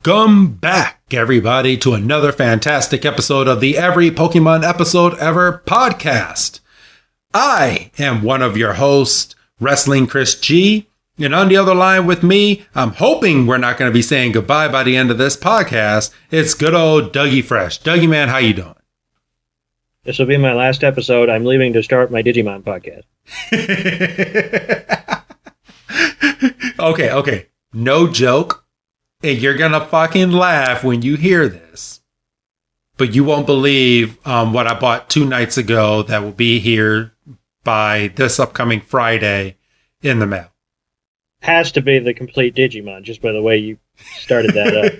Welcome back, everybody, to another fantastic episode of the Every Pokemon Episode Ever podcast. I am one of your hosts, Wrestling Chris G, and on the other line with me, I'm hoping we're not going to be saying goodbye by the end of this podcast. It's good old Dougie Fresh. Dougie, man, how you doing? This will be my last episode. I'm leaving to start my Digimon podcast. Okay. No joke. And you're going to fucking laugh when you hear this. But you won't believe what I bought 2 nights ago that will be here by this upcoming Friday in the mail. Has to be the complete Digimon, just by the way you started that up.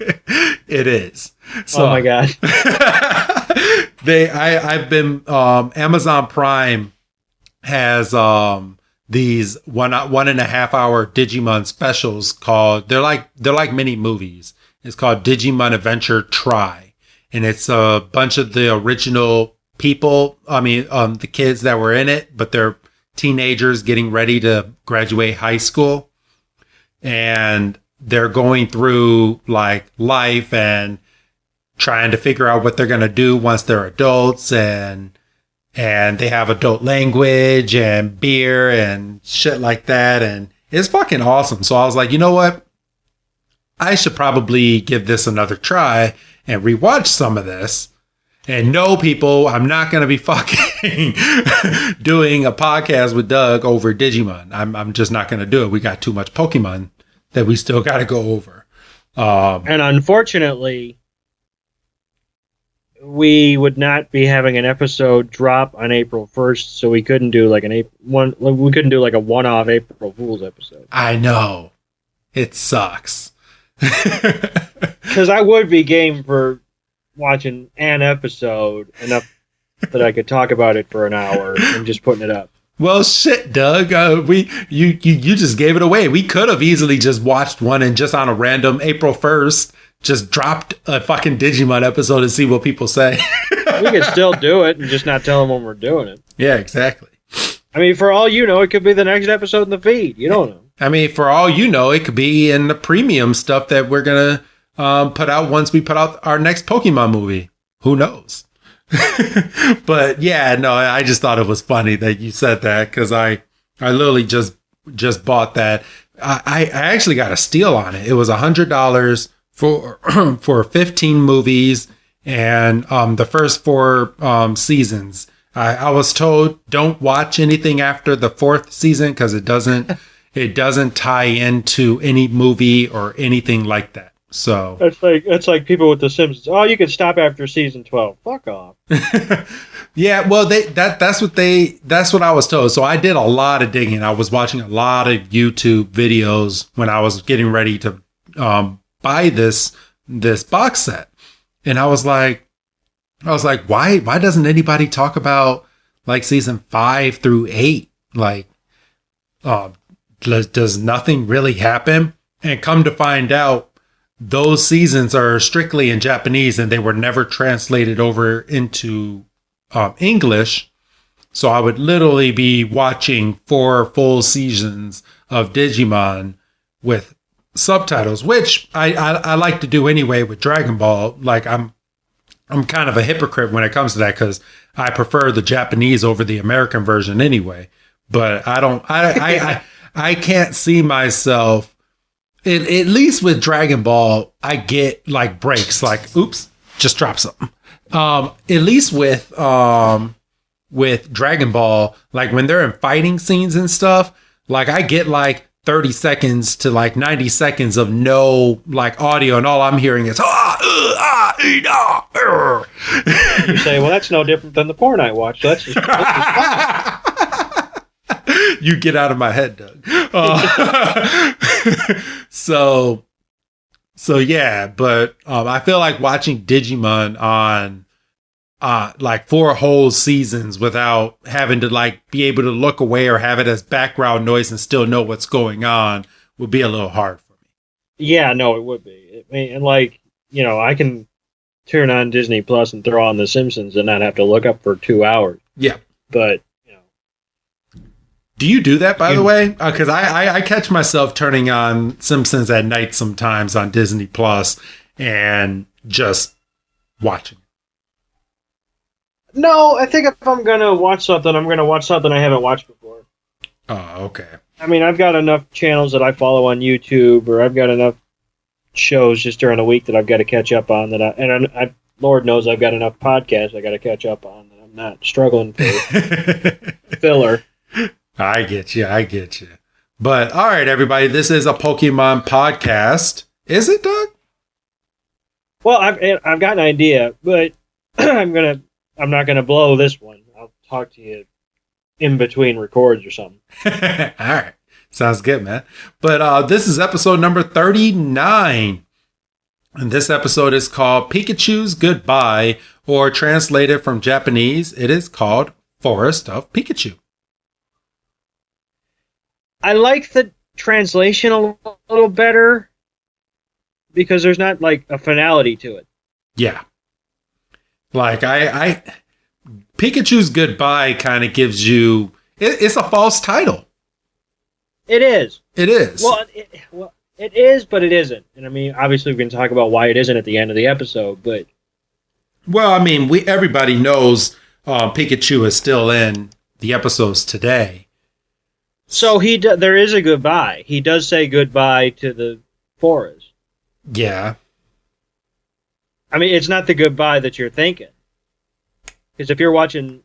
It is. So, oh my God. I've been, Amazon Prime has these 1.5 hour Digimon specials called, they're like mini movies. It's called Digimon Adventure Try. And it's a bunch of the original people. The kids that were in it, but they're teenagers getting ready to graduate high school. And they're going through like life and trying to figure out what they're going to do once they're adults, and they have adult language and beer and shit like that. And it's fucking awesome. So I was like, you know what? I should probably give this another try and rewatch some of this. And no, people, I'm not going to be fucking doing a podcast with Doug over Digimon. I'm just not going to do it. We got too much Pokemon that we still got to go over. And unfortunately, we would not be having an episode drop on April 1st, so we couldn't do like a one-off April Fool's episode. I know. It sucks. Because I would be game for watching an episode enough that I could talk about it for an hour and just putting it up. Well, shit, Doug. You just gave it away. We could have easily just watched one and just on a random April 1st, just dropped a fucking Digimon episode and see what people say. We could still do it and just not tell them when we're doing it. Yeah, exactly. I mean, for all you know, it could be the next episode in the feed. You don't know. I mean, for all you know, it could be in the premium stuff that we're going to put out once we put out our next Pokemon movie. Who knows? But yeah, no, I just thought it was funny that you said that, because I literally just bought that. I actually got a steal on it. It was $100 for 15 movies and the first 4 seasons. I was told don't watch anything after the 4th season because it doesn't tie into any movie or anything like that. So it's like people with The Simpsons. Oh, you can stop after season 12. Fuck off. Yeah, well, that's what I was told. So I did a lot of digging. I was watching a lot of YouTube videos when I was getting ready to buy this box set, and I was like, why doesn't anybody talk about like season 5 through 8? Like, does nothing really happen? And come to find out, those seasons are strictly in Japanese and they were never translated over into English. So I would literally be watching 4 full seasons of Digimon with subtitles, which I like to do anyway with Dragon Ball. Like I'm kind of a hypocrite when it comes to that, because I prefer the Japanese over the American version anyway. But I can't see myself. At least with Dragon Ball, I get like breaks, like, oops, just drop something. At least with Dragon Ball, like when they're in fighting scenes and stuff, like I get like 30 seconds to like 90 seconds of no like audio, and all I'm hearing is You say, well, that's no different than the porn I watch. So that's just You get out of my head, Doug. So yeah, but I feel like watching Digimon on like 4 whole seasons without having to like be able to look away or have it as background noise and still know what's going on would be a little hard for me. Yeah, no, it would be. I mean, and like, you know, I can turn on Disney Plus and throw on The Simpsons and not have to look up for 2 hours. Yeah. But, you know. Do you do that, by the way? Because I catch myself turning on Simpsons at night sometimes on Disney Plus, and just watching? No, I think if I'm gonna watch something, I'm gonna watch something I haven't watched before. Oh, okay. I mean, I've got enough channels that I follow on YouTube, or I've got enough shows just during the week that I've got to catch up on. Lord knows I've got enough podcasts I got to catch up on that I'm not struggling for filler. I get you. But all right, everybody, this is a Pokemon podcast. Is it, Doug? Well, I've got an idea, but I'm not gonna blow this one. I'll talk to you in between records or something. All right. Sounds good, man. But this is episode number 39. And this episode is called Pikachu's Goodbye, or translated from Japanese, it is called Forest of Pikachu. I like the translation a little better because there's not like a finality to it. Yeah. Like I Pikachu's Goodbye kind of gives you it's a false title. It is. It is. Well, it is, but it isn't. And I mean, obviously, we can talk about why it isn't at the end of the episode. But well, I mean, everybody knows Pikachu is still in the episodes today. So there is a goodbye. He does say goodbye to the forest. Yeah. I mean, it's not the goodbye that you're thinking. Because if you're watching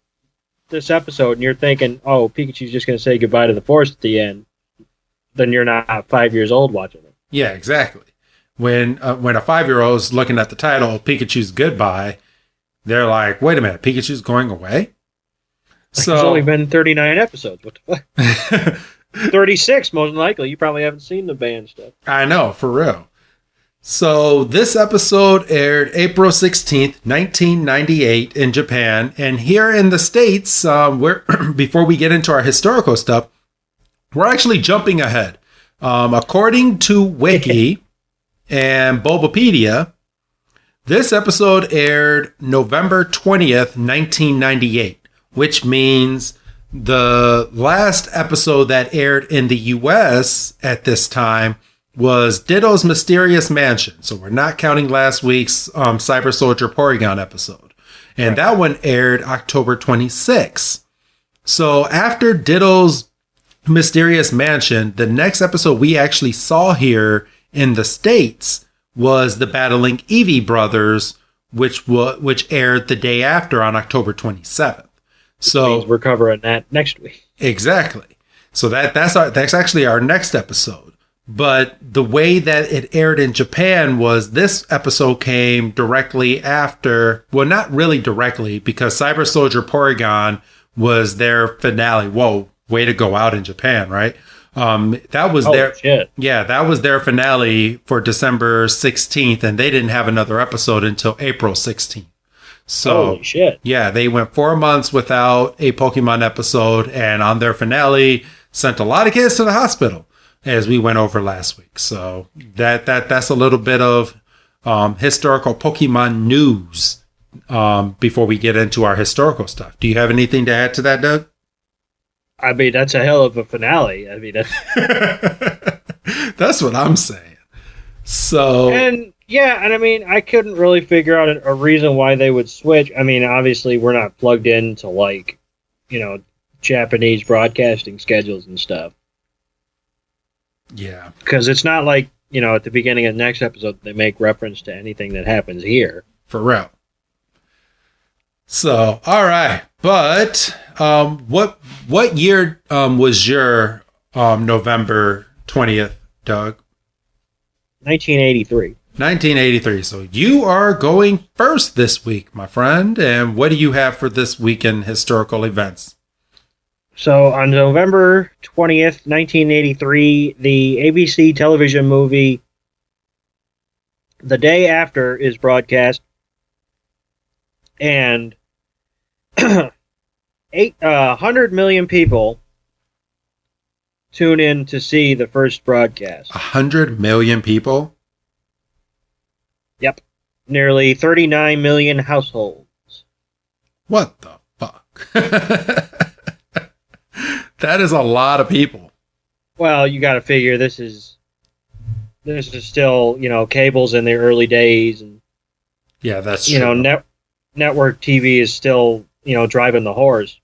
this episode and you're thinking, "Oh, Pikachu's just going to say goodbye to the forest at the end," then you're not 5 years old watching it. Yeah, exactly. When a 5-year-old is looking at the title Pikachu's Goodbye, they're like, "Wait a minute, Pikachu's going away?" So it's only been 39 episodes. What the fuck? 36, most likely. You probably haven't seen the band stuff. I know, for real. So this episode aired April 16th, 1998 in Japan. And here in the States, before we get into our historical stuff, we're actually jumping ahead. According to Wiki and Bulbapedia, this episode aired November 20th, 1998, which means the last episode that aired in the US at this time was Ditto's Mysterious Mansion. So we're not counting last week's Cyber Soldier Porygon episode. And that one aired October 26th. So after Ditto's Mysterious Mansion, the next episode we actually saw here in the States was the Battling Eevee Brothers, which aired the day after on October 27th. So we're covering that next week. Exactly. So that's actually our next episode. But the way that it aired in Japan was this episode came directly after, well, not really directly, because Cyber Soldier Porygon was their finale. Whoa, way to go out in Japan, right? That was that was their finale for December 16th, and they didn't have another episode until April 16th. So, holy shit. Yeah, they went 4 months without a Pokemon episode, and on their finale, sent a lot of kids to the hospital, as we went over last week. So that's a little bit of historical Pokemon news before we get into our historical stuff. Do you have anything to add to that, Doug? I mean, that's a hell of a finale. I mean, that's that's what I'm saying. So and I mean, I couldn't really figure out a reason why they would switch. I mean, obviously, we're not plugged into like, Japanese broadcasting schedules and stuff. Yeah, because it's not like at the beginning of the next episode they make reference to anything that happens here. For real. So, all right, but what year was your November 20th, Doug? 1983. 1983. So you are going first this week, my friend. And what do you have for this week in historical events? So on November 20th, 1983, the ABC television movie The Day After is broadcast. And 100 million people tune in to see the first broadcast. 100 million people? Yep. Nearly 39 million households. What the fuck? That is a lot of people. Well, you got to figure this is this is still, cable's in the early days, and Yeah, that's true. Network TV is still, driving the horse.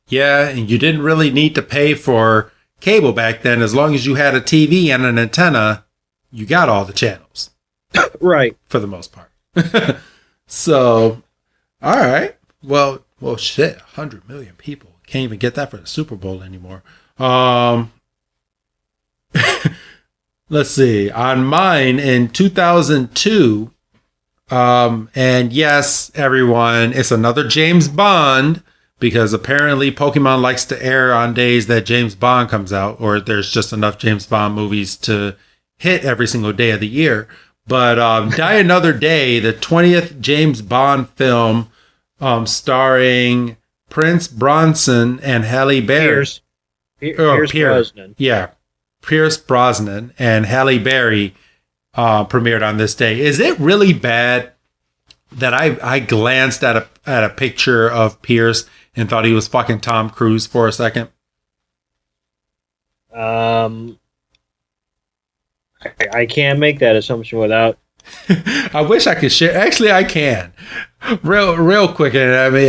Yeah, and you didn't really need to pay for cable back then. As long as you had a TV and an antenna, you got all the channels. Right. For the most part. So, all right. Well, shit. 100 million people can't even get that for the Super Bowl anymore. Let's see. On mine in 2002, and yes, everyone, it's another James Bond, because apparently Pokemon likes to air on days that James Bond comes out, or there's just enough James Bond movies to hit every single day of the year. But Die Another Day, the 20th James Bond film, starring Prince Bronson and Halle Berry. Pierce Brosnan. Yeah, Pierce Brosnan and Halle Berry premiered on this day. Is it really bad that I glanced at a picture of Pierce and thought he was fucking Tom Cruise for a second? I can't make that assumption without. I wish I could share. Actually, I can. Real quick. And I mean,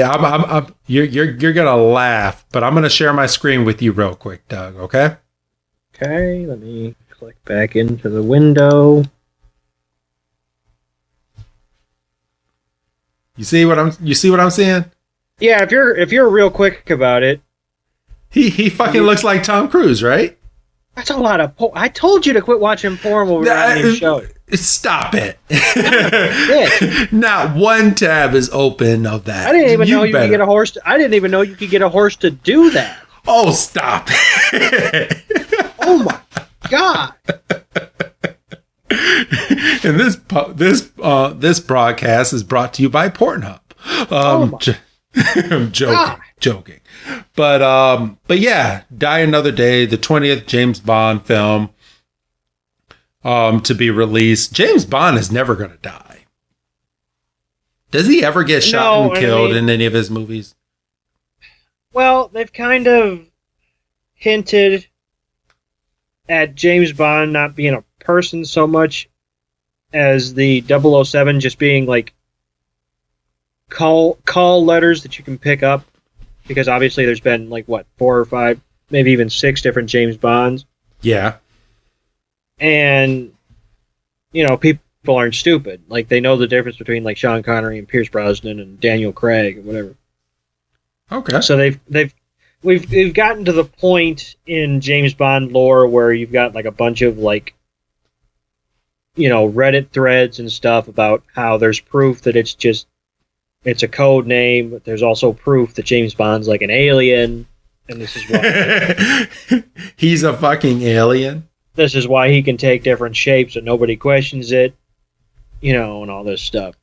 you're gonna laugh, but I'm gonna share my screen with you real quick, Doug. Okay. Okay. Let me click back into the window. You see what I'm seeing? Yeah. If you're real quick about it, he fucking looks like Tom Cruise, right? That's a lot of porn. I told you to quit watching porn when we were on the show. Stop it. Not one tab is open of that. I didn't even know you could get a horse. I didn't even know you could get a horse to do that. Oh, stop it. Oh my God. And this broadcast is brought to you by Pornhub. I'm joking. But yeah, Die Another Day, the 20th James Bond film to be released. James Bond is never going to die. Does he ever get shot and killed in any of his movies? Well, they've kind of hinted at James Bond not being a person so much as the 007 just being like call letters that you can pick up. Because obviously there's been, 4 or 5, maybe even 6 different James Bonds. Yeah. And, people aren't stupid. Like, they know the difference between, Sean Connery and Pierce Brosnan and Daniel Craig and whatever. Okay. So we've gotten to the point in James Bond lore where you've got, a bunch of, Reddit threads and stuff about how there's proof that it's a code name, but there's also proof that James Bond's like an alien, and this is why he's a fucking alien. This is why he can take different shapes and nobody questions it, and all this stuff.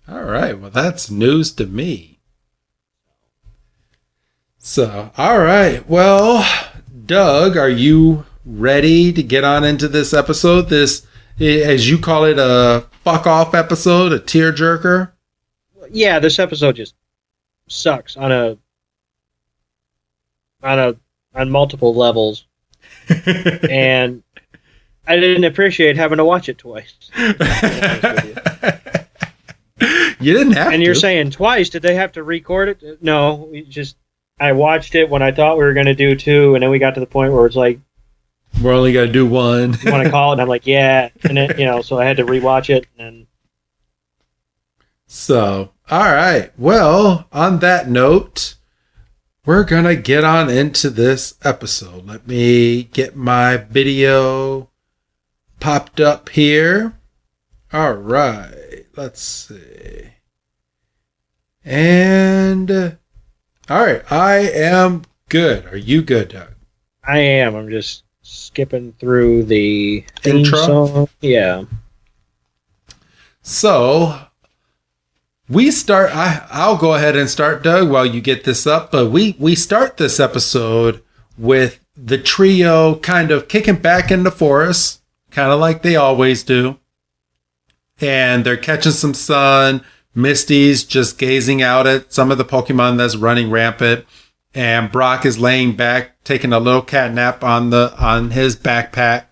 All right, well, that's news to me. So, all right, well, Doug, are you ready to get on into this episode? This, as you call it, a fuck off episode, a tearjerker. Yeah, this episode just sucks on multiple levels, and I didn't appreciate having to watch it twice. You didn't have to. And you're saying twice? Did they have to record it? No, I watched it when I thought we were going to do 2, and then we got to the point where it's like, we're only going to do 1. You want to call it? And I'm like, yeah, and then, so I had to rewatch it, and. So, all right. Well, on that note, we're going to get on into this episode. Let me get my video popped up here. All right. Let's see. And, all right. I am good. Are you good, Doug? I am. I'm just skipping through the intro song. Yeah. So, we start. I'll go ahead and start, Doug, while you get this up. But we start this episode with the trio kind of kicking back in the forest, kind of like they always do. And they're catching some sun. Misty's just gazing out at some of the Pokemon that's running rampant. And Brock is laying back, taking a little cat nap on his backpack.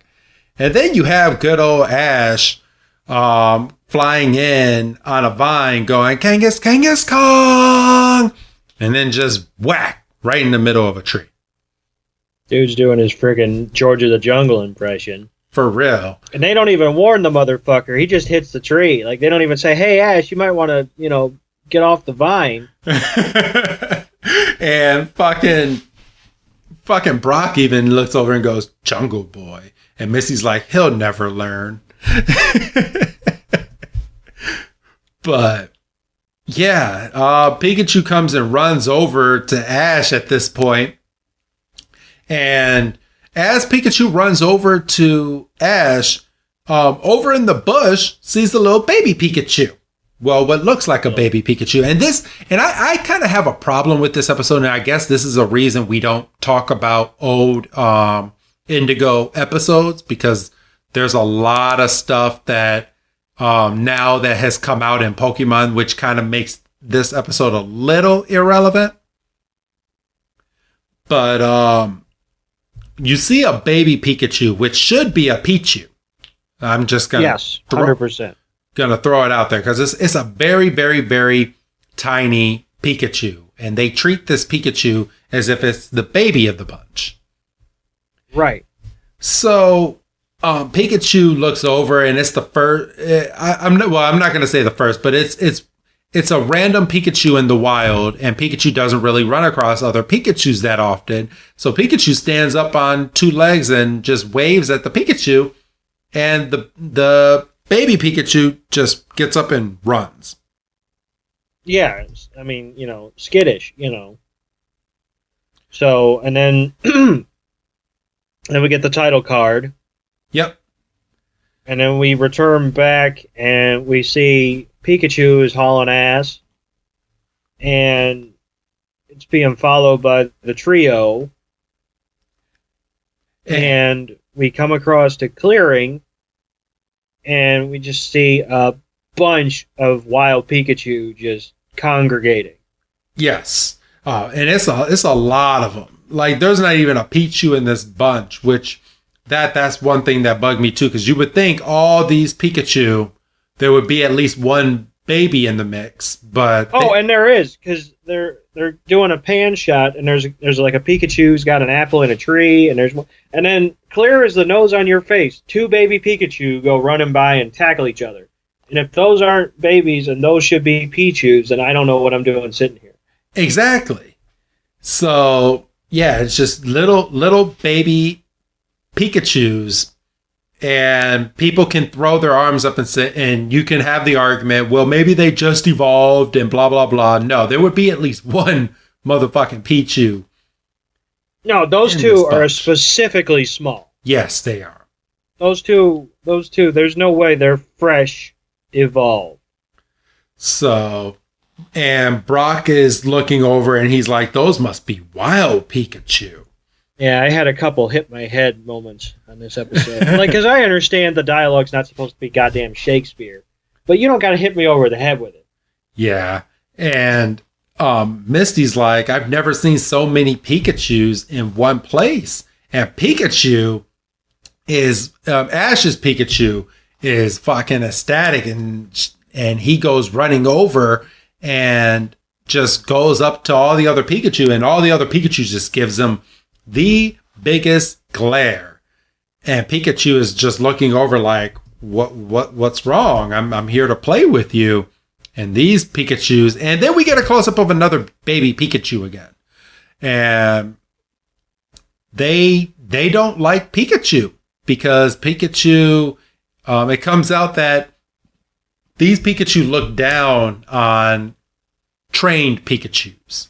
And then you have good old Ash flying in on a vine going, Kangas, Kangas Kong! And then just whack right in the middle of a tree. Dude's doing his friggin' George of the Jungle impression. For real. And they don't even warn the motherfucker. He just hits the tree. Like, they don't even say, hey, Ash, you might want to, get off the vine. And fucking Brock even looks over and goes, Jungle Boy. And Missy's like, he'll never learn. But yeah, Pikachu comes and runs over to Ash at this point. And as Pikachu runs over to Ash, over in the bush, sees the little baby Pikachu. Well, what looks like a baby Pikachu. And I kind of have a problem with this episode, and I guess this is a reason we don't talk about old Indigo episodes, because there's a lot of stuff that now that has come out in Pokemon, which kind of makes this episode a little irrelevant. But you see a baby Pikachu, which should be a Pichu. I'm just gonna 100%. Gonna throw it out there because it's a very, very, very tiny Pikachu, and they treat this Pikachu as if it's the baby of the bunch. Right. So Pikachu looks over, and it's the first. I'm not gonna say the first, but it's a random Pikachu in the wild, and Pikachu doesn't really run across other Pikachus that often. So Pikachu stands up on two legs and just waves at the Pikachu, and the baby Pikachu just gets up and runs. Yeah, I mean, skittish, So, and then then we get the title card. Yep. And then we return back and we see Pikachu is hauling ass. And it's being followed by the trio. And we come across a clearing. And we just see a bunch of wild Pikachu just congregating. Yes. And it's a lot of them. Like, there's not even a Pichu in this bunch, which that's one thing that bugged me too, because you would think all these Pikachu, there would be at least one baby in the mix, but and there is, because they're doing a pan shot, and there's like a Pikachu's got an apple in a tree, and then clear as the nose on your face, two baby Pikachu go running by and tackle each other. And if those aren't babies and those should be Pichus, then I don't know what I'm doing sitting here. Exactly. So yeah, it's just little baby Pikachus, and people can throw their arms up and say, and you can have the argument, well, maybe they just evolved and blah blah blah. No, there would be at least one motherfucking Pichu. No, those two are specifically small. Yes, they are. Those two, there's no way they're fresh evolved. So, and Brock is looking over and he's like, those must be wild Pikachu. Yeah, I had a couple hit my head moments on this episode. Because I understand the dialogue's not supposed to be goddamn Shakespeare, but you don't got to hit me over the head with it. Yeah, and Misty's like, I've never seen so many Pikachus in one place. And Pikachu is, Ash's Pikachu is fucking ecstatic, and he goes running over and just goes up to all the other Pikachu, and all the other Pikachu just gives him the biggest glare. And Pikachu is just looking over like, what's wrong? I'm here to play with you. And these Pikachus, and then we get a close-up of another baby Pikachu again. And they don't like Pikachu, because Pikachu, it comes out that these Pikachu look down on trained Pikachus.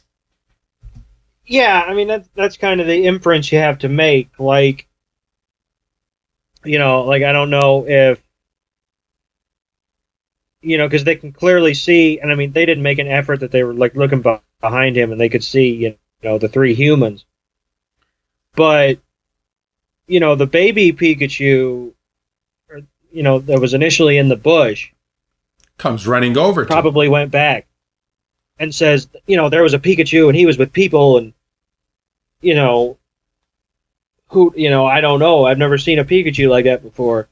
Yeah, I mean, that's kind of the inference you have to make. Like, I don't know if, because they can clearly see, and I mean, they didn't make an effort that they were like looking behind him and they could see, the three humans. But, the baby Pikachu, that was initially in the bush, comes running over. Probably went back and says, there was a Pikachu and he was with people, and, who, I don't know. I've never seen a Pikachu like that before.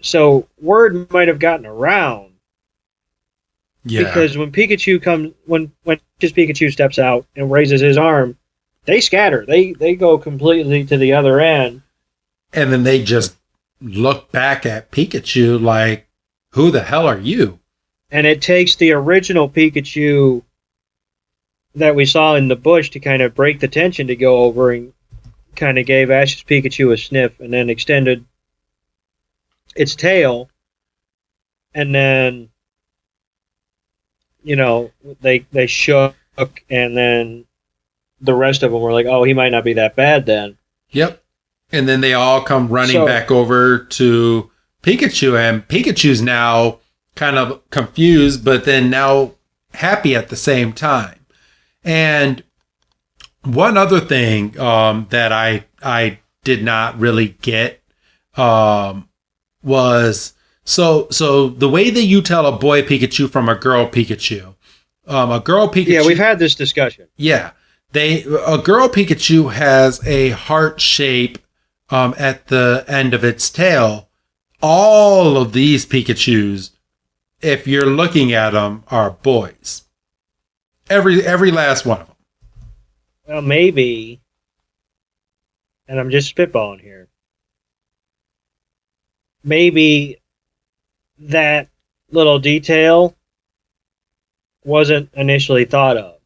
So word might have gotten around. Yeah. Because when just Pikachu steps out and raises his arm, they scatter. They go completely to the other end. And then they just look back at Pikachu like, who the hell are you? And it takes the original Pikachu that we saw in the bush to kind of break the tension to go over and kind of gave Ash's Pikachu a sniff and then extended its tail. And then, they shook, and then the rest of them were like, oh, he might not be that bad then. Yep. And then they all come running back over to Pikachu, and Pikachu's now kind of confused, but then now happy at the same time. And one other thing that I did not really get was so the way that you tell a boy Pikachu from a girl Pikachu. A girl Pikachu. Yeah, we've had this discussion. Yeah. A girl Pikachu has a heart shape at the end of its tail. All of these Pikachus, if you're looking at them, are boys. Every last one of them. Well, maybe, and I'm just spitballing here, maybe that little detail wasn't initially thought of.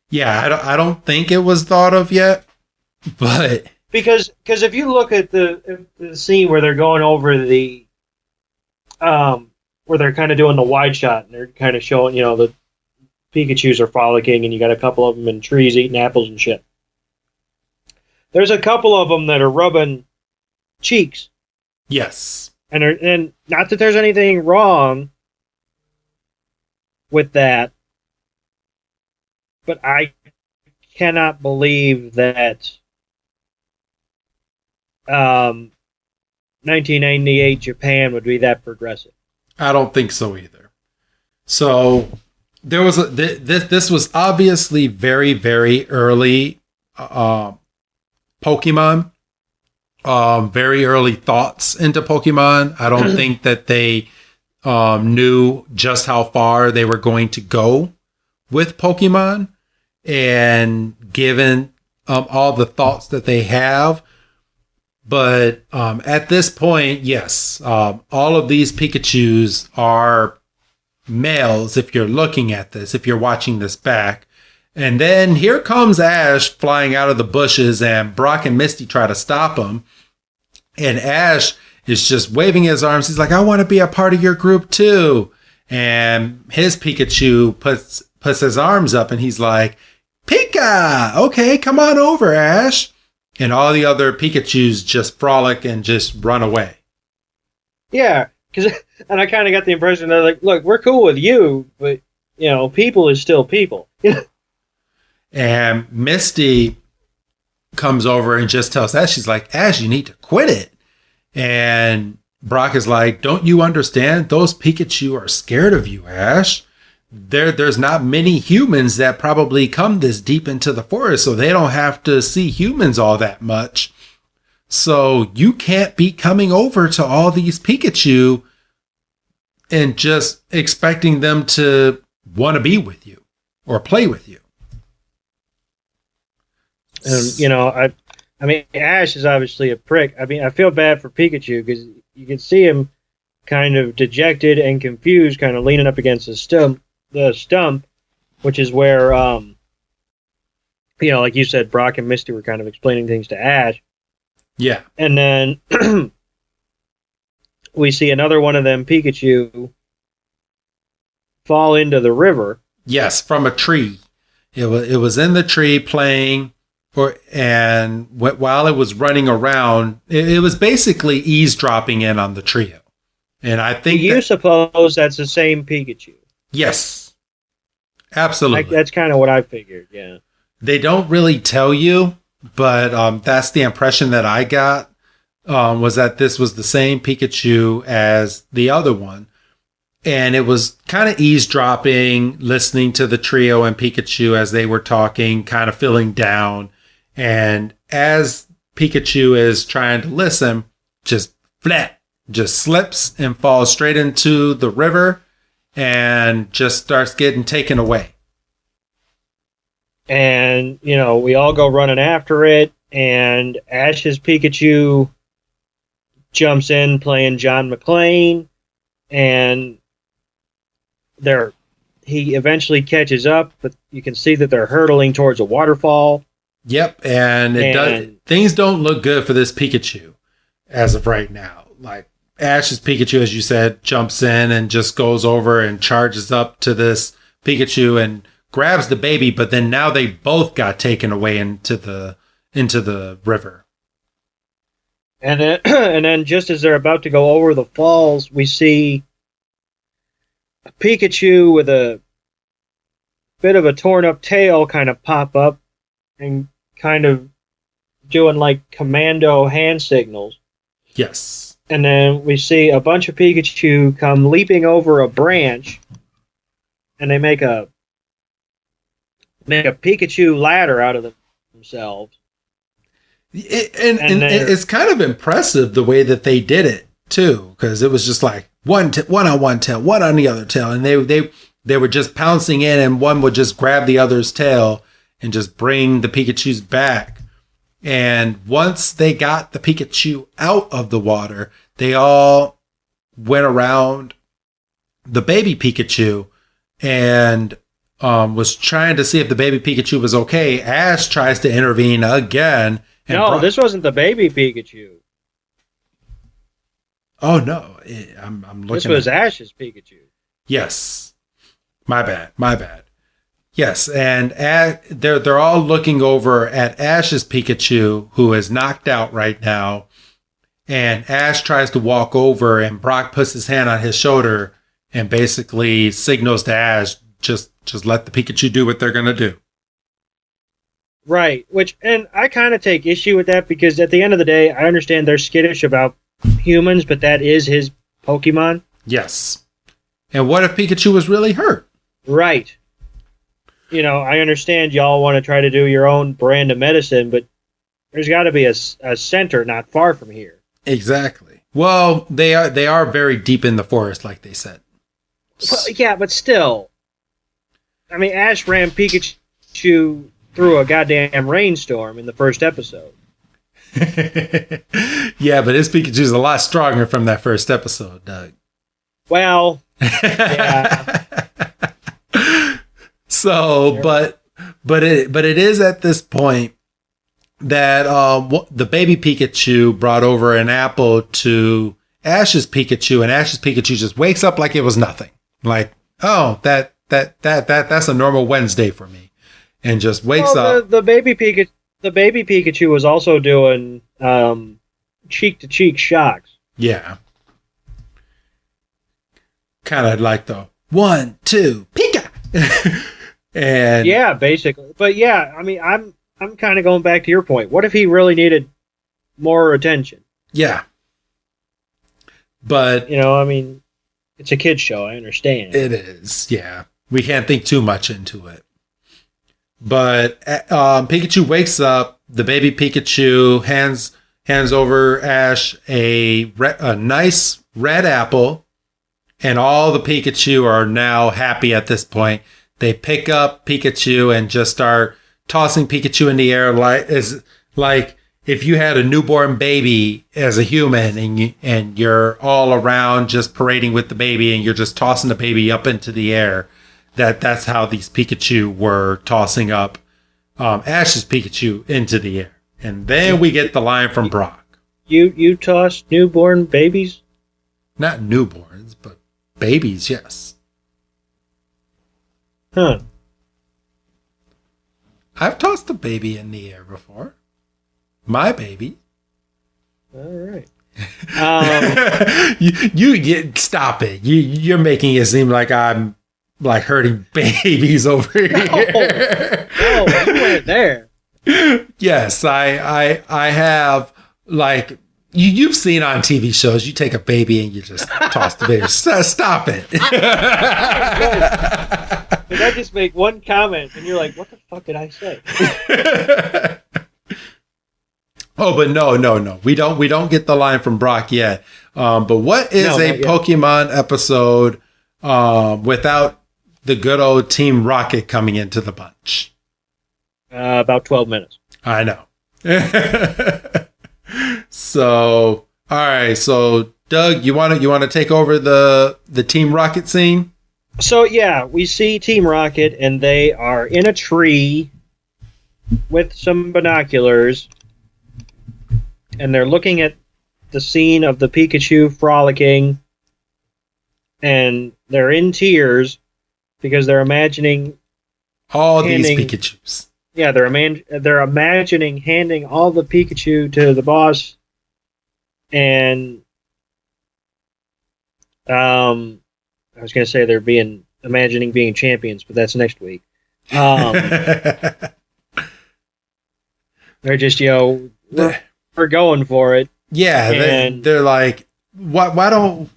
Yeah, I don't think it was thought of yet, but because if you look at the scene where they're going over the where they're kind of doing the wide shot and they're kind of showing, the Pikachus are frolicking and you got a couple of them in trees eating apples and shit. There's a couple of them that are rubbing cheeks. Yes. And not that there's anything wrong with that, but I cannot believe that 1998 Japan would be that progressive. I don't think so either. So there was this was obviously very, very early Pokemon. Very early thoughts into Pokemon. I don't think that they knew just how far they were going to go with Pokemon. And given all the thoughts that they have. But at this point, yes, all of these Pikachus are males if you're looking at this, if you're watching this back. And then here comes Ash flying out of the bushes, and Brock and Misty try to stop him. And Ash is just waving his arms. He's like, I want to be a part of your group too. And his Pikachu puts his arms up and he's like, Pika! Okay, come on over, Ash. And all the other Pikachus just frolic and just run away. Yeah, and I kind of got the impression they're like, look, we're cool with you, but, people is still people. And Misty comes over and just tells Ash, she's like, Ash, you need to quit it. And Brock is like, don't you understand? Those Pikachu are scared of you, Ash. There's not many humans that probably come this deep into the forest, so they don't have to see humans all that much. So you can't be coming over to all these Pikachu and just expecting them to want to be with you or play with you. And, I mean, Ash is obviously a prick. I mean, I feel bad for Pikachu because you can see him kind of dejected and confused, kind of leaning up against the stump, which is where, like you said, Brock and Misty were kind of explaining things to Ash. Yeah. And then we see another one of them Pikachu fall into the river. Yes, from a tree. It was in the tree playing, and while it was running around, it was basically eavesdropping in on the trio. And I think you suppose that's the same Pikachu. Yes, absolutely. That's kind of what I figured. Yeah, they don't really tell you, but that's the impression that I got. Was that this was the same Pikachu as the other one. And it was kind of eavesdropping, listening to the trio and Pikachu as they were talking, kind of feeling down. And as Pikachu is trying to listen, just slips and falls straight into the river and just starts getting taken away. And, we all go running after it, and Ash's Pikachu jumps in playing John McClane, and he eventually catches up, but you can see that they're hurtling towards a waterfall. Yep, and things don't look good for this Pikachu as of right now. Like, Ash's Pikachu, as you said, jumps in and just goes over and charges up to this Pikachu and grabs the baby, but then now they both got taken away into the river. And then just as they're about to go over the falls, we see a Pikachu with a bit of a torn up tail kind of pop up and kind of doing like commando hand signals. Yes. And then we see a bunch of Pikachu come leaping over a branch, and they make a Pikachu ladder out of themselves. And it's kind of impressive the way that they did it too, because it was just like one on one tail, one on the other tail, and they were just pouncing in, and one would just grab the other's tail and just bring the Pikachus back. And once they got the Pikachu out of the water, they all went around the baby Pikachu and was trying to see if the baby Pikachu was okay. Ash tries to intervene again. This wasn't the baby Pikachu. Oh, no. I'm looking. This was Ash's Pikachu. Yes. My bad. Yes, and they're all looking over at Ash's Pikachu, who is knocked out right now. And Ash tries to walk over, and Brock puts his hand on his shoulder and basically signals to Ash, just let the Pikachu do what they're going to do. Right, and I kind of take issue with that, because at the end of the day, I understand they're skittish about humans, but that is his Pokemon. Yes. And what if Pikachu was really hurt? Right. I understand y'all want to try to do your own brand of medicine, but there's got to be a center not far from here. Exactly. Well, they are very deep in the forest, like they said. Well, yeah, but still. I mean, Ash ran Pikachu through a goddamn rainstorm in the first episode. Yeah, but his Pikachu's a lot stronger from that first episode, Doug. Well, yeah. So, but it is at this point that the baby Pikachu brought over an apple to Ash's Pikachu, and Ash's Pikachu just wakes up like it was nothing. Like, oh, that's a normal Wednesday for me, and just wakes up. The baby Pikachu was also doing cheek to cheek shocks. Yeah, kind of like the 1, 2, Pika. And yeah, basically. But yeah, I mean, I'm kind of going back to your point. What if he really needed more attention? Yeah. But I mean, it's a kid's show, I understand. It is, yeah. We can't think too much into it. But Pikachu wakes up, the baby Pikachu hands over Ash a nice red apple, and all the Pikachu are now happy at this point. They pick up Pikachu and just start tossing Pikachu in the air like if you had a newborn baby as a human and you're all around just parading with the baby and you're just tossing the baby up into the air. That's how these Pikachu were tossing up Ash's Pikachu into the air. And then we get the line from Brock. You toss newborn babies? Not newborns, but babies, yes. Huh. I've tossed a baby in the air before. My baby. All right. You stop it. You're making it seem like I'm like hurting babies over here. No, you went there. Yes, I have. Like you've seen on TV shows, you take a baby and you just toss the baby. Stop it. Did I just make one comment and you're like, what the fuck did I say? Oh, but no. We don't get the line from Brock yet. But what is No, a not yet. Pokemon episode without the good old Team Rocket coming into the bunch? About 12 minutes. I know. So, all right. So, Doug, you want to take over the Team Rocket scene? So yeah, we see Team Rocket, and they are in a tree with some binoculars, and they're looking at the scene of the Pikachu frolicking, and they're in tears because they're imagining All these handing- Pikachus. Yeah, they're imagining handing all the Pikachu to the boss, and I was going to say they're imagining being champions, but that's next week. They're just we're going for it. Yeah, And- they're like, why don't,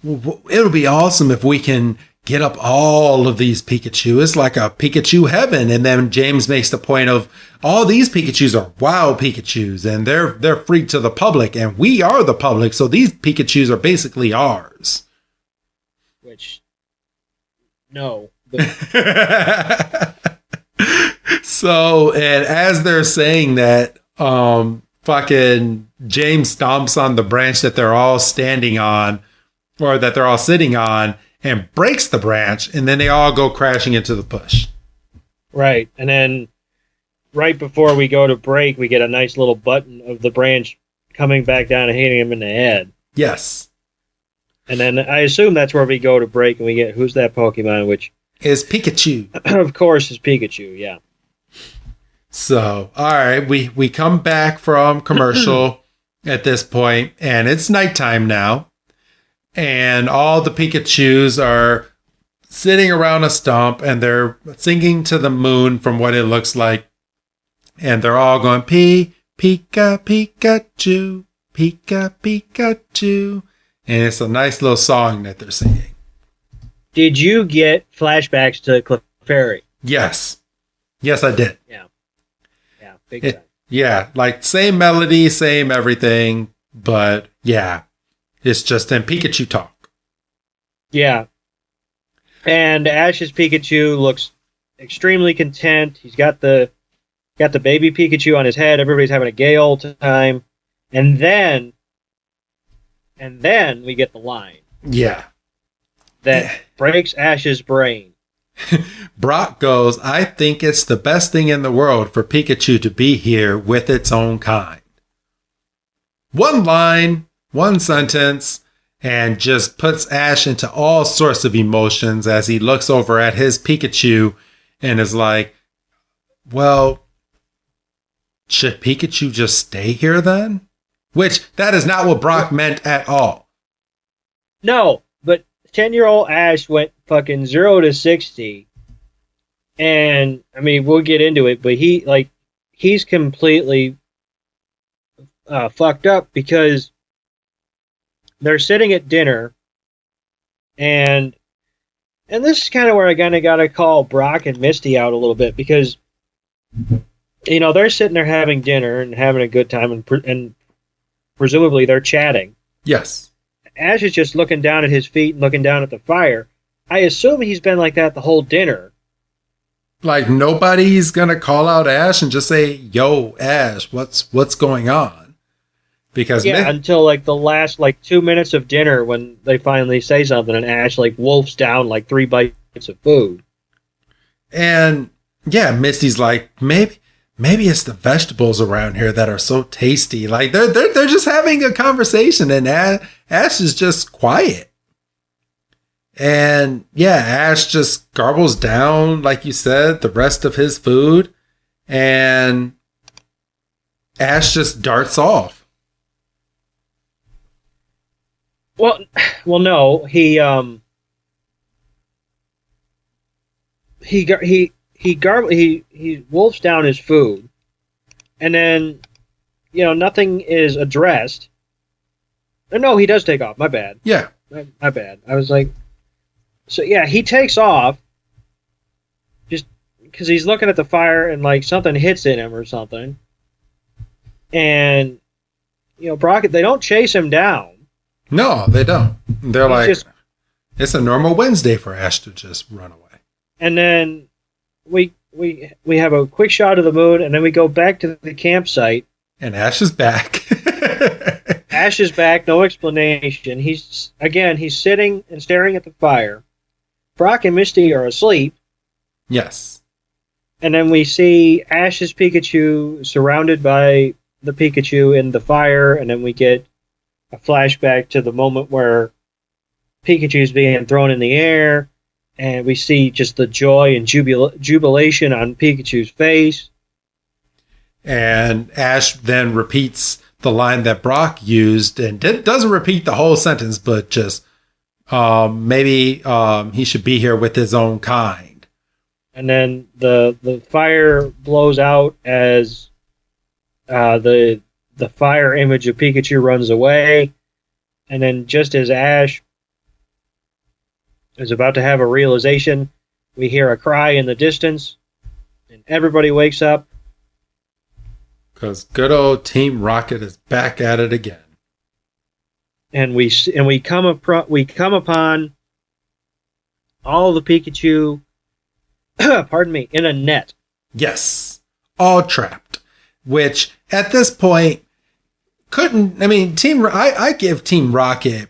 it'll be awesome if we can get up all of these Pikachu. It's like a Pikachu heaven. And then James makes the point of all these Pikachus are wild Pikachus and they're free to the public and we are the public. So these Pikachus are basically ours. Which, no. But So, and as they're saying that, fucking James stomps on the branch that they're all standing on or that they're all sitting on and breaks the branch. And then they all go crashing into the bush. right, and then right before we go to break, we get a nice little button of the branch coming back down and hitting him in the head. Yes. And then I assume that's where we go to break, and we get who's that Pokemon, which Is Pikachu. of course is Pikachu. Yeah. So, all right, we come back from commercial at this point, and it's nighttime now. And all the Pikachus are sitting around a stump, and they're singing to the moon from what it looks like. And they're all going, Pika, Pikachu, Pika, Pikachu. And it's a nice little song that they're singing. Did you get flashbacks to Clefairy? Yes. Yes, I did. Yeah, big time. Yeah, like same melody, same everything, but yeah, it's just in Pikachu talk. Yeah. And Ash's Pikachu looks extremely content. He's got the baby Pikachu on his head. Everybody's having a gay old time. And then we get the line Yeah. that breaks Ash's brain. Brock goes, I think it's the best thing in the world for Pikachu to be here with its own kind. One line, one sentence, and just puts Ash into all sorts of emotions as he looks over at his Pikachu and is like, well, should Pikachu just stay here then? Which, that is not what Brock meant at all. No, but 10-year-old Ash went fucking 0 to 60. And I mean, we'll get into it, but he's completely fucked up because they're sitting at dinner, and this is kind of where I kind of got to call Brock and Misty out a little bit because they're sitting there having dinner and having a good time, and presumably they're chatting. Yes. Ash is just looking down at his feet and looking down at the fire. I assume he's been like that the whole dinner. Like nobody's gonna call out Ash and just say, "Yo, Ash, what's going on?" Because until like the last 2 minutes of dinner when they finally say something and Ash wolfs down 3 bites of food. And yeah, Misty's like, maybe it's the vegetables around here that are so tasty. Like they're just having a conversation, and Ash is just quiet. And yeah, Ash just garbles down, like you said, the rest of his food, and Ash just darts off. Well, no, he wolfs down his food, and then nothing is addressed. No, he does take off. My bad. Yeah. My bad. I was like, so yeah, he takes off just because he's looking at the fire and something hits in him or something, and Brock, they don't chase him down. No, they don't. They're like, just, it's a normal Wednesday for Ash to just run away. And then we have a quick shot of the moon, and then we go back to the campsite. And Ash is back. Ash is back, no explanation. He's sitting and staring at the fire. Brock and Misty are asleep. Yes. And then we see Ash's Pikachu surrounded by the Pikachu in the fire, and then we get a flashback to the moment where Pikachu's being thrown in the air, and we see just the joy and jubilation on Pikachu's face. And Ash then repeats the line that Brock used, and doesn't repeat the whole sentence, but just maybe he should be here with his own kind. And then the fire blows out as the fire image of Pikachu runs away. And then just as Ash is about to have a realization, we hear a cry in the distance, and everybody wakes up. Because good old Team Rocket is back at it again. And we come upon all the Pikachu, pardon me, in a net. Yes, all trapped. Which at this point I give Team Rocket,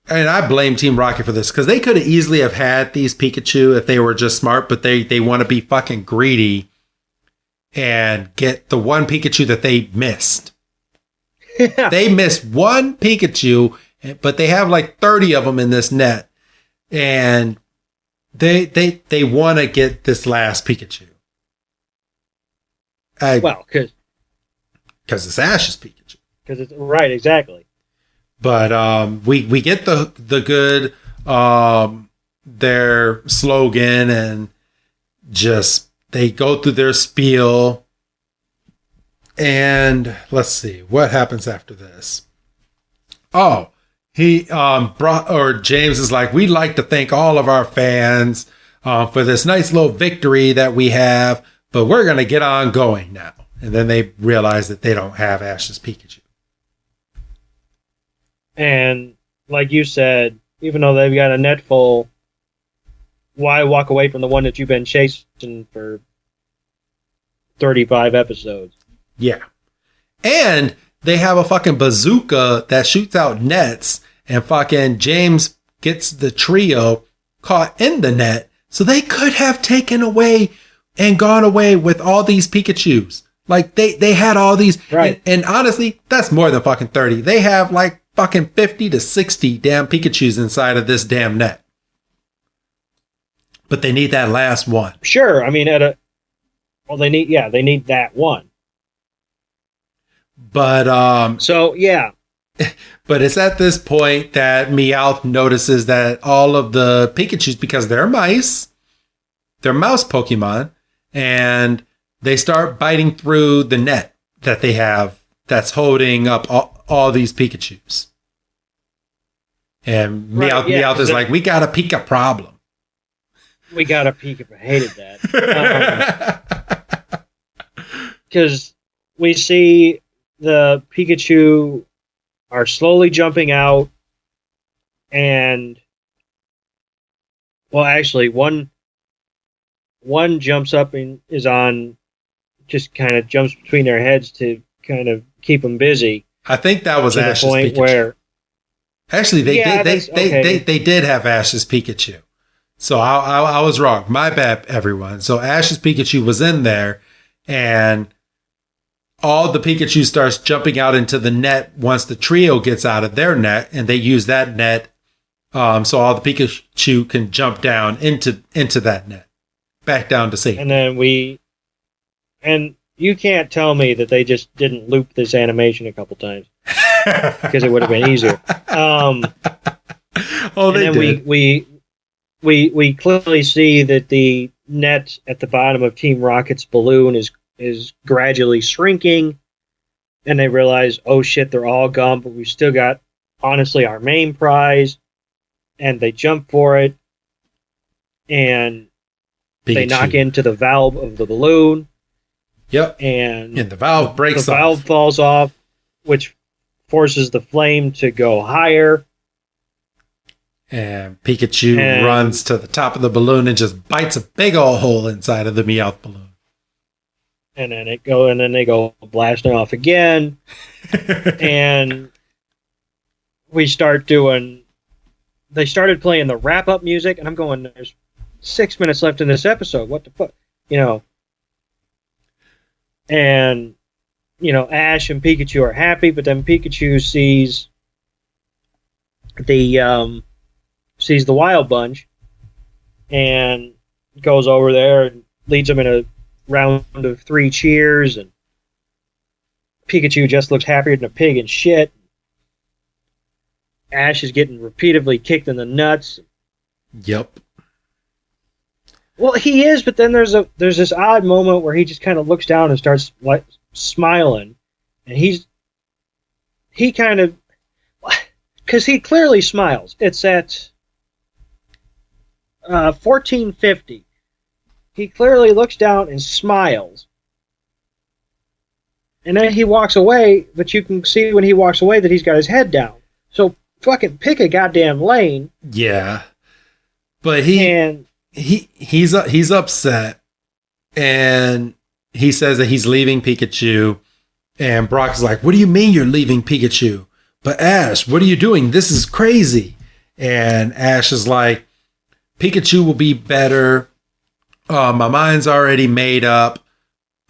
and I blame Team Rocket for this, because they could have easily have had these Pikachu if they were just smart, but they want to be fucking greedy and get the one Pikachu that they missed. Yeah. They missed one Pikachu, but they have like 30 of them in this net, and they want to get this last Pikachu. Because it's Ash's Pikachu. Because it's right, exactly. But we get the good their slogan, and just they go through their spiel. And let's see what happens after this. Oh, James is like, we'd like to thank all of our fans for this nice little victory that we have, but we're gonna get on going now. And then they realize that they don't have Ash's Pikachu. And like you said, even though they've got a net full, why walk away from the one that you've been chasing for 35 episodes? Yeah. And they have a fucking bazooka that shoots out nets, and fucking James gets the trio caught in the net, so they could have taken away and gone away with all these Pikachus. Like, they had all these. Right. And honestly, that's more than fucking 30. They have like fucking 50 to 60 damn Pikachus inside of this damn net. But they need that last one. Sure. I mean, they need that one. But, so yeah. But it's at this point that Meowth notices that all of the Pikachus, because they're mouse Pokemon, and they start biting through the net that they have that's holding up all these Pikachus. And Meowth is like, we got a Pika problem. We got a Pika. I hated that. Because we see the Pikachu are slowly jumping out, and well, actually, one jumps up and is on, just kind of jumps between their heads to kind of keep them busy. I think that was Ash's point Pikachu. Where actually they did have Ash's Pikachu. So I was wrong. My bad, everyone. So Ash's Pikachu was in there, and all the Pikachu starts jumping out into the net once the trio gets out of their net, and they use that net so all the Pikachu can jump down into that net, back down to safety. And then and you can't tell me that they just didn't loop this animation a couple times, because it would have been easier. They did. We clearly see that the net at the bottom of Team Rocket's balloon is gradually shrinking, and they realize, oh shit, they're all gone, but we've still got, honestly, our main prize, and they jump for it, and they knock into the valve of the balloon. Yep. And the valve breaks off. The valve falls off, which forces the flame to go higher. And Pikachu runs to the top of the balloon and just bites a big old hole inside of the Meowth balloon. And then they go blasting off again. And they started playing the wrap-up music, and I'm going, there's 6 minutes left in this episode. What the fuck? And, Ash and Pikachu are happy, but then Pikachu sees the Wild Bunch and goes over there and leads them in a round of 3 cheers, and Pikachu just looks happier than a pig in shit. Ash is getting repeatedly kicked in the nuts. Yep. Well, he is, but then there's this odd moment where he just kind of looks down and starts like smiling, and he kind of, because he clearly smiles. It's at 1450. He clearly looks down and smiles, and then he walks away. But you can see when he walks away that he's got his head down. So fucking pick a goddamn lane. Yeah, but he's upset, and he says that he's leaving Pikachu, and Brock is like, "What do you mean you're leaving Pikachu?" But Ash, what are you doing? This is crazy. And Ash is like, Pikachu will be better. My mind's already made up.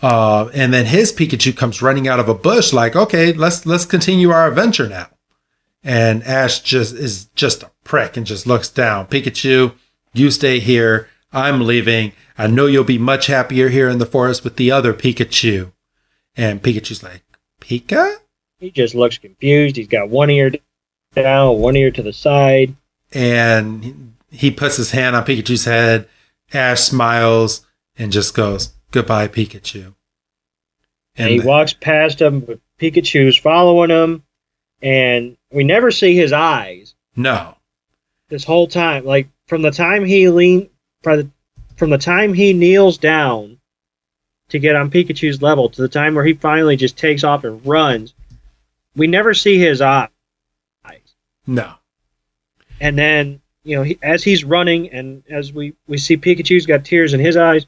And then his Pikachu comes running out of a bush like, okay, let's continue our adventure now. And Ash is just a prick and just looks down. Pikachu, you stay here. I'm leaving. I know you'll be much happier here in the forest with the other Pikachu. And Pikachu's like, Pika? He just looks confused. He's got one ear down, one ear to the side. And he puts his hand on Pikachu's head. Ash smiles and just goes, goodbye, Pikachu. And he walks past him, but Pikachu's following him. And we never see his eyes. No. This whole time. Like, from the time he kneels down to get on Pikachu's level to the time where he finally just takes off and runs, we never see his eyes. No. And then, as he's running and as we see Pikachu's got tears in his eyes,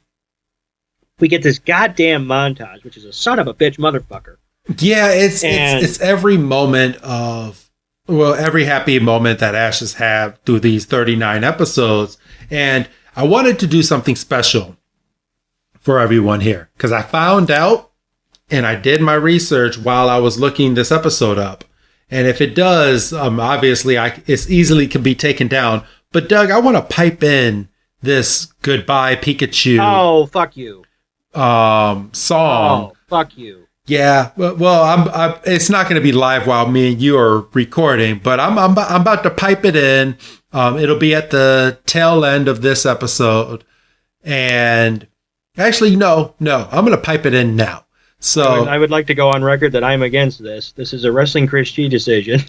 we get this goddamn montage, which is a son of a bitch motherfucker. Yeah, it's every moment every happy moment that Ash has had through these 39 episodes. And I wanted to do something special for everyone here, because I found out and I did my research while I was looking this episode up. And if it does, obviously it's easily can be taken down. But Doug, I want to pipe in this Goodbye Pikachu. Oh, fuck you. Song. Oh, fuck you. Yeah. Well, it's not going to be live while me and you are recording, but I'm about to pipe it in. It'll be at the tail end of this episode. And actually, no, I'm going to pipe it in now. So I would like to go on record that I'm against this. This is a Wrestling Chris G decision.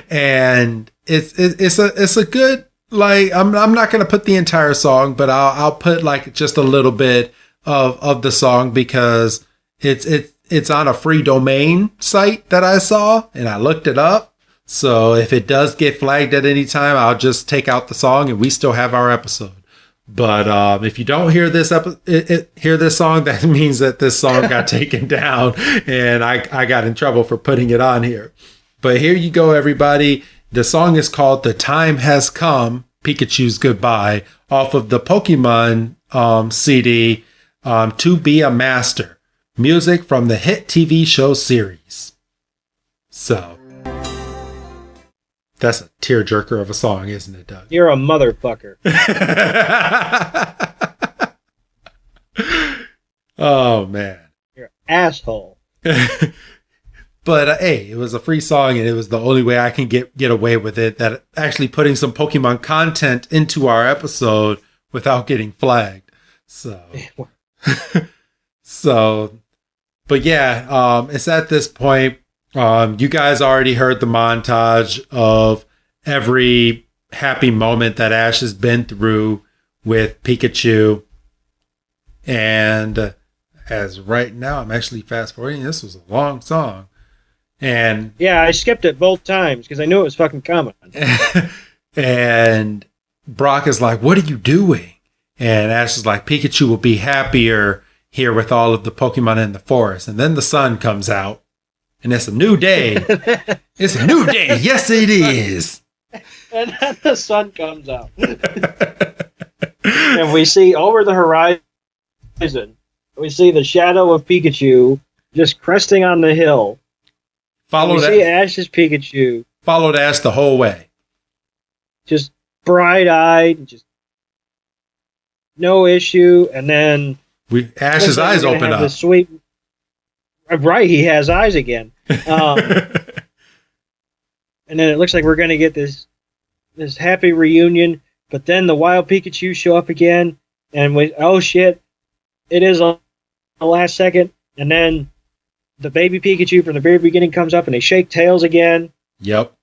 And it's a good, like, I'm not going to put the entire song, but I'll put like just a little bit of the song, because it's on a free domain site that I saw and I looked it up. So if it does get flagged at any time, I'll just take out the song and we still have our episode. But if you don't hear this hear this song, that means that this song got taken down and I got in trouble for putting it on here. But here you go, everybody. The song is called The Time Has Come, Pikachu's Goodbye, off of the Pokemon CD, To Be a Master. Music from the hit TV show series. So, that's a tearjerker of a song, isn't it, Doug? You're a motherfucker. Oh, man. You're an asshole. But hey, it was a free song, and it was the only way I can get away with it. That actually putting some Pokemon content into our episode without getting flagged. So, but yeah, it's at this point. You guys already heard the montage of every happy moment that Ash has been through with Pikachu. And as right now, I'm actually fast forwarding. This was a long song. And yeah, I skipped it both times because I knew it was fucking coming. and Brock is like, "What are you doing?" And Ash is like, "Pikachu will be happier here with all of the Pokemon in the forest." And then the sun comes out, and it's a new day. It's a new day. Yes, it is. And then the sun comes out. And we see over the horizon, we see the shadow of Pikachu just cresting on the hill. We see Ash's Pikachu. Followed Ash the whole way. Just bright-eyed, just no issue. And then Ash's eyes open up. Sweet, right, he has eyes again. And then it looks like we're going to get this happy reunion. But then the wild Pikachu show up again. And oh shit, it is the last second. And then the baby Pikachu from the very beginning comes up and they shake tails again. Yep.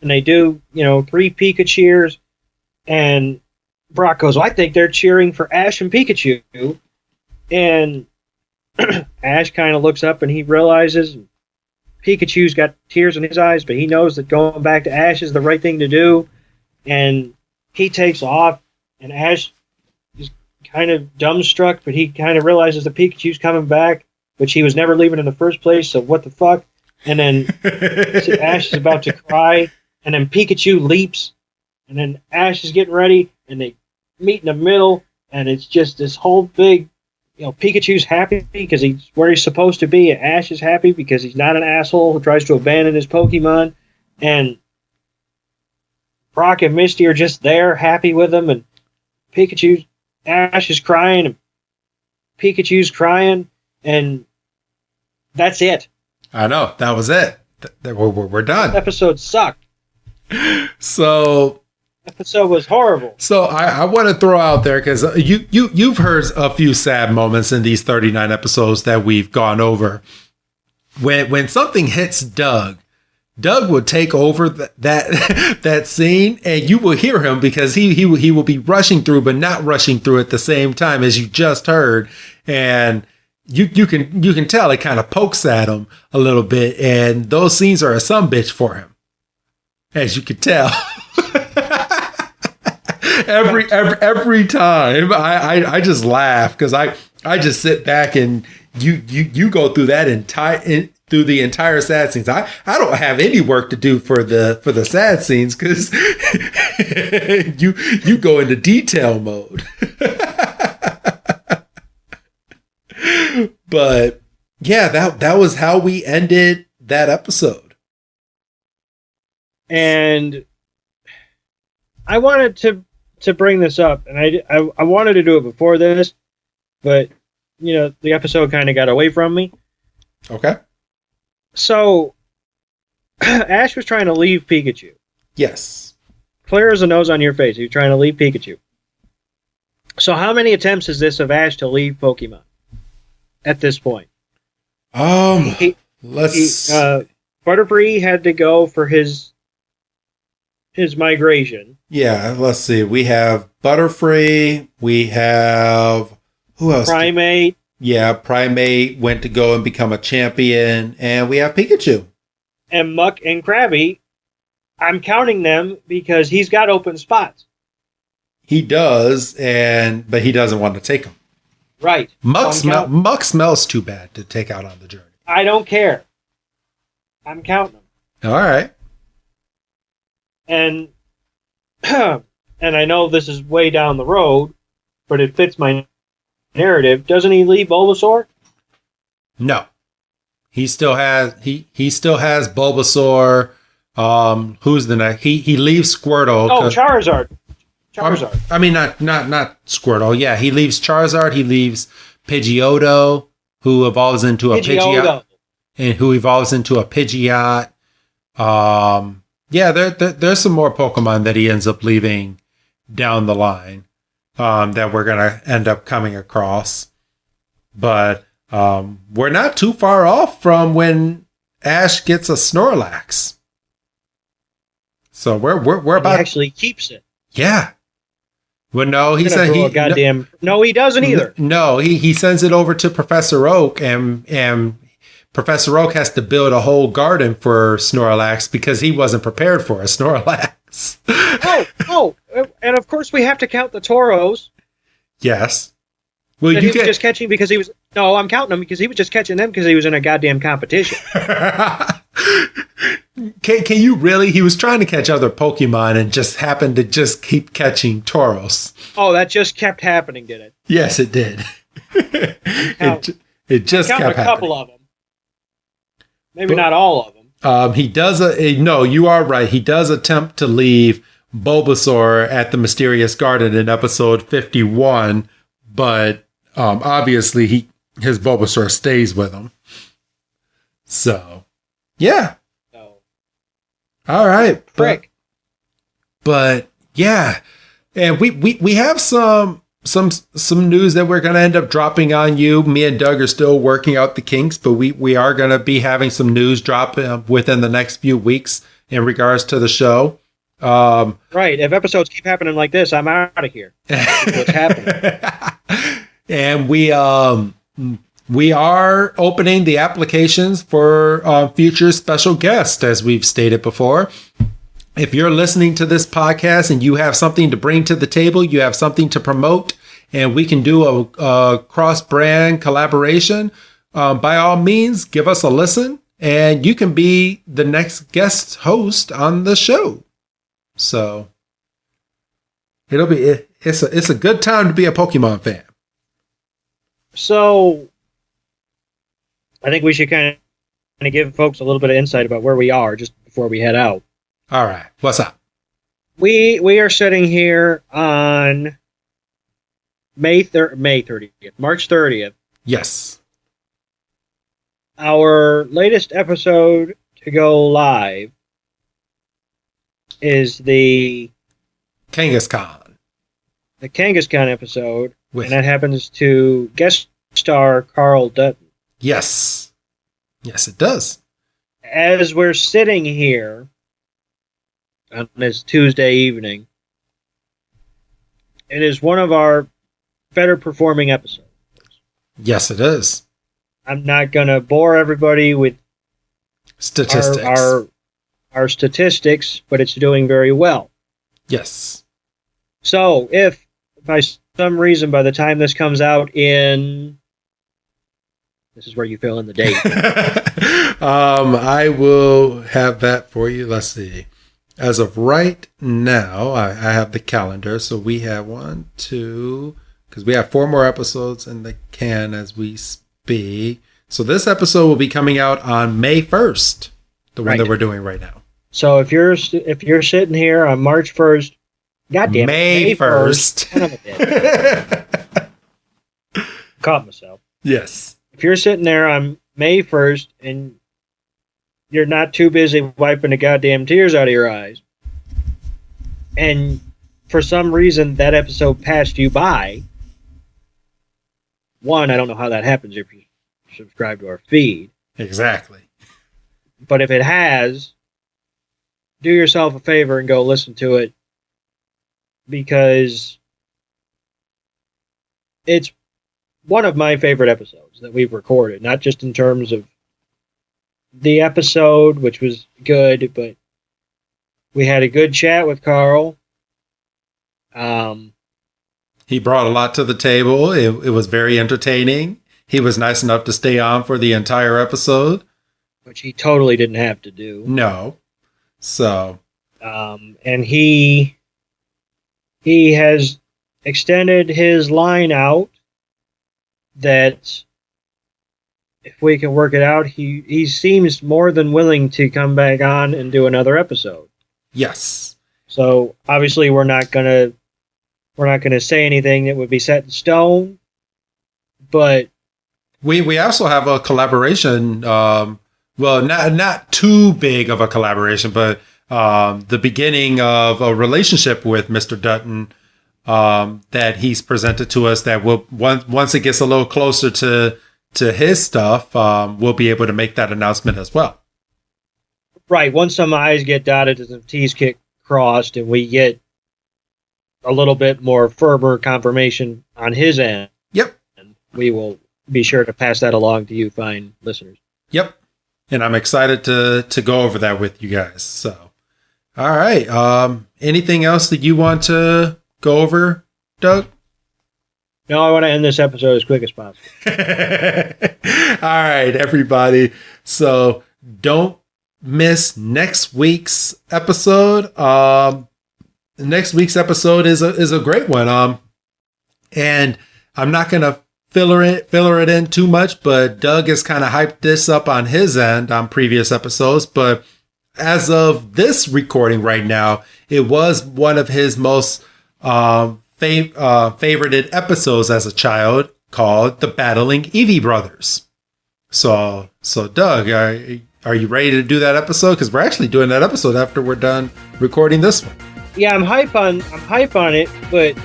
And they do, 3 Pika cheers. And Brock goes, well, I think they're cheering for Ash and Pikachu. And Ash kind of looks up and he realizes Pikachu's got tears in his eyes, but he knows that going back to Ash is the right thing to do. And he takes off, and Ash is kind of dumbstruck, but he kind of realizes that Pikachu's coming back, which he was never leaving in the first place, so what the fuck? And then Ash is about to cry, and then Pikachu leaps, and then Ash is getting ready, and they meet in the middle, and it's just this whole big, Pikachu's happy because he's where he's supposed to be, and Ash is happy because he's not an asshole who tries to abandon his Pokemon, and Brock and Misty are just there, happy with him, and Ash is crying, and Pikachu's crying, and that's it. I know. That was it. We're done. Episode sucked. So episode was horrible. So I want to throw out there, because you've heard a few sad moments in these 39 episodes that we've gone over. When something hits Doug will take over that scene, and you will hear him because he will be rushing through, but not rushing through at the same time, as you just heard. And you can tell it kind of pokes at him a little bit, and those scenes are a sumbitch for him, as you could tell. every time I just laugh, because I just sit back and you go through through the entire sad scenes. I don't have any work to do for the sad scenes, because you go into detail mode. But yeah, that was how we ended that episode. And I wanted to bring this up, and I wanted to do it before this, but the episode kind of got away from me. Okay. So Ash was trying to leave Pikachu. Yes. Clear as a nose on your face. He was trying to leave Pikachu. So how many attempts is this of Ash to leave Pokemon at this point? Butterfree had to go for his migration. Yeah, let's see. We have Butterfree. We have, who else? Primate. Primate went to go and become a champion, and we have Pikachu. And Muck and Krabby, I'm counting them because he's got open spots. He does, but he doesn't want to take them. Right. Muck smells too bad to take out on the journey. I don't care. I'm counting them. All right. And I know this is way down the road, but it fits my narrative. Doesn't he leave Bulbasaur? No. He still has Bulbasaur. Who's the next? He leaves Squirtle. Oh, Charizard. I mean, not Squirtle. Yeah, he leaves Charizard. He leaves Pidgeotto, who evolves into a Pidgeot, and who evolves into a Pidgeot. Yeah, there's some more Pokemon that he ends up leaving down the line that we're gonna end up coming across. But we're not too far off from when Ash gets a Snorlax. So we're about. He actually keeps it. Yeah. Well, no, he said he no, he doesn't either. No, he sends it over to Professor Oak, and Professor Oak has to build a whole garden for Snorlax because he wasn't prepared for a Snorlax. And of course we have to count the Tauros. Yes. Well, that he was just catching because he was... No, I'm counting them because he was just catching them because he was in a goddamn competition. Can you really? He was trying to catch other Pokemon and just happened to just keep catching Tauros. Oh, that just kept happening, did it? Yes, it did. It just kept happening. A couple of them. Maybe not all of them. He does no, you are right. He does attempt to leave Bulbasaur at the Mysterious Garden in episode 51, but obviously his Bulbasaur stays with him. So, yeah. No. All right. Frick. But yeah. And we have some news that we're going to end up dropping on you. Me and Doug are still working out the kinks, but we are going to be having some news drop within the next few weeks in regards to the show. Right. If episodes keep happening like this, I'm out of here. What's happening? And we are opening the applications for future special guests, as we've stated before. If you're listening to this podcast and you have something to bring to the table, you have something to promote, and we can do a cross-brand collaboration, by all means, give us a listen, and you can be the next guest host on the show. So it's a good time to be a Pokemon fan. So I think we should kind of give folks a little bit of insight about where we are just before we head out. All right. What's up? We are sitting here on March 30th. Yes. Our latest episode to go live is the Kangaskhan. The Kangaskhan episode, and that happens to guest star Carl Dutton. Yes. Yes, it does. As we're sitting here on this Tuesday evening, it is one of our better performing episodes. Yes, it is. I'm not going to bore everybody with statistics. Our statistics, but it's doing very well. Yes. So, if by some reason by the time this comes out this is where you fill in the date. I will have that for you. Let's see. As of right now, I have the calendar. So we have 1, 2, because we have 4 more episodes in the can as we speak. So this episode will be coming out on May 1st, the one that we're doing right now. So if you're sitting here on March 1st, goddamn May 1st. Son of a bitch. Caught myself. Yes. If you're sitting there on May 1st and you're not too busy wiping the goddamn tears out of your eyes, and for some reason that episode passed you by, one, I don't know how that happens if you subscribe to our feed. Exactly. But if it has, do yourself a favor and go listen to it, because it's one of my favorite episodes that we've recorded, not just in terms of the episode, which was good, but we had a good chat with Carl. He brought a lot to the table. It was very entertaining. He was nice enough to stay on for the entire episode, which he totally didn't have to do. No. So, and he has extended his line out that if we can work it out, he seems more than willing to come back on and do another episode. Yes. So obviously we're not gonna say anything that would be set in stone, but we also have a collaboration. Well, not too big of a collaboration, but the beginning of a relationship with Mr. Dutton that he's presented to us. That will once it gets a little closer to his stuff, we'll be able to make that announcement as well. Right. Once some I's get dotted and some T's get crossed, and we get a little bit more firmer confirmation on his end. Yep. We will be sure to pass that along to you fine listeners. Yep. And I'm excited to go over that with you guys. So, all right. Anything else that you want to go over, Doug? No, I want to end this episode as quick as possible. All right, everybody. So don't miss next week's episode. Next week's episode is a great one. And I'm not gonna filler it in too much, but Doug has kind of hyped this up on his end on previous episodes. But as of this recording right now, it was one of his most favorited episodes as a child, called The Battling Eevee Brothers. So Doug, are you ready to do that episode? Because we're actually doing that episode after we're done recording this one. Yeah, I'm hype on it, but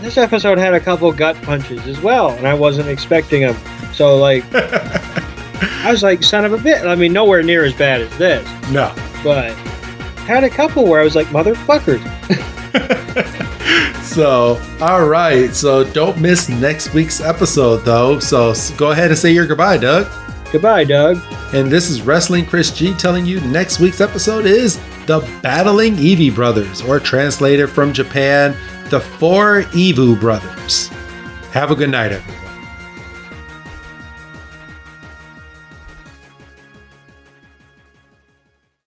this episode had a couple gut punches as well, and I wasn't expecting them. So, like, I was like, son of a bitch. I mean, nowhere near as bad as this. No. But had a couple where I was like, motherfuckers. So, all right. So don't miss next week's episode, though. So go ahead and say your goodbye, Doug. Goodbye, Doug. And this is Wrestling Chris G telling you next week's episode is The Battling Eevee Brothers, or translated from Japan, The Four Evu Brothers. Have a good night, everyone.